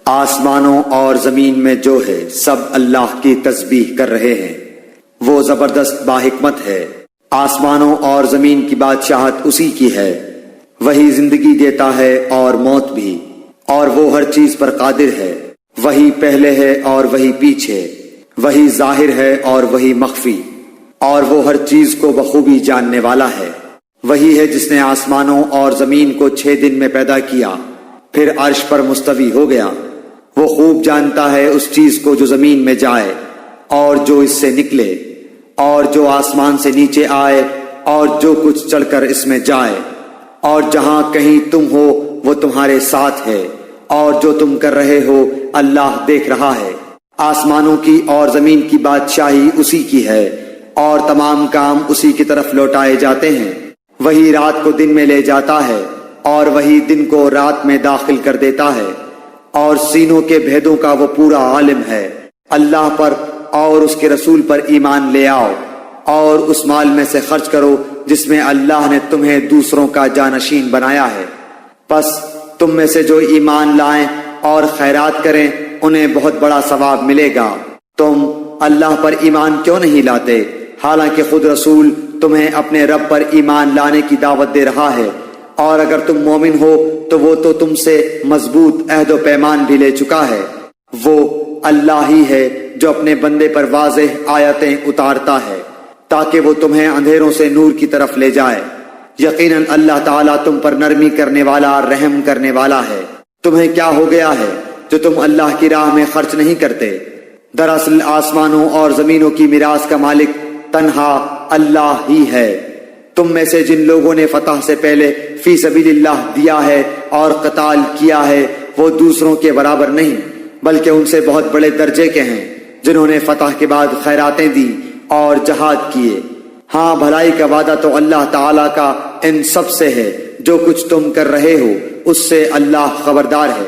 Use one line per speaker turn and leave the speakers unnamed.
آسمانوں اور زمین میں جو ہے سب اللہ کی تسبیح کر رہے ہیں، وہ زبردست باحکمت ہے۔ آسمانوں اور زمین کی بادشاہت اسی کی ہے، وہی زندگی دیتا ہے اور موت بھی، اور وہ ہر چیز پر قادر ہے۔ وہی پہلے ہے اور وہی پیچھے، وہی ظاہر ہے اور وہی مخفی، اور وہ ہر چیز کو بخوبی جاننے والا ہے۔ وہی ہے جس نے آسمانوں اور زمین کو 6 دن میں پیدا کیا، پھر عرش پر مستوی ہو گیا۔ وہ خوب جانتا ہے اس چیز کو جو زمین میں جائے اور جو اس سے نکلے، اور جو آسمان سے نیچے آئے اور جو کچھ چڑھ کر اس میں جائے، اور جہاں کہیں تم ہو وہ تمہارے ساتھ ہے، اور جو تم کر رہے ہو اللہ دیکھ رہا ہے۔ آسمانوں کی اور زمین کی بادشاہی اسی کی ہے، اور تمام کام اسی کی طرف لوٹائے جاتے ہیں۔ وہی رات کو دن میں لے جاتا ہے اور وہی دن کو رات میں داخل کر دیتا ہے، اور سینوں کے بھیدوں کا وہ پورا عالم ہے۔ اللہ پر اور اس کے رسول پر ایمان لے آؤ، اور اس مال میں سے خرچ کرو جس میں اللہ نے تمہیں دوسروں کا جانشین بنایا ہے۔ پس تم میں سے جو ایمان لائیں اور خیرات کریں انہیں بہت بڑا ثواب ملے گا۔ تم اللہ پر ایمان کیوں نہیں لاتے حالانکہ خود رسول تمہیں اپنے رب پر ایمان لانے کی دعوت دے رہا ہے، اور اگر تم مومن ہو تو وہ تو تم سے مضبوط عہد و پیمان بھی لے چکا ہے۔ وہ اللہ ہی ہے جو اپنے بندے پر واضح آیتیں اتارتا ہے تاکہ وہ تمہیں اندھیروں سے نور کی طرف لے جائے۔ یقیناً اللہ تعالیٰ تم پر نرمی کرنے والا رحم کرنے والا ہے۔ تمہیں کیا ہو گیا ہے جو تم اللہ کی راہ میں خرچ نہیں کرتے؟ دراصل آسمانوں اور زمینوں کی میراث کا مالک تنہا اللہ ہی ہے۔ تم میں سے جن لوگوں نے فتح سے پہلے فی سبیل اللہ دیا ہے اور قتال کیا ہے وہ دوسروں کے برابر نہیں، بلکہ ان سے بہت بڑے درجے کے ہیں جنہوں نے فتح کے بعد خیراتیں دی اور جہاد کیے۔ ہاں، بھلائی کا وعدہ تو اللہ تعالیٰ کا ان سب سے ہے، جو کچھ تم کر رہے ہو اس سے اللہ خبردار ہے۔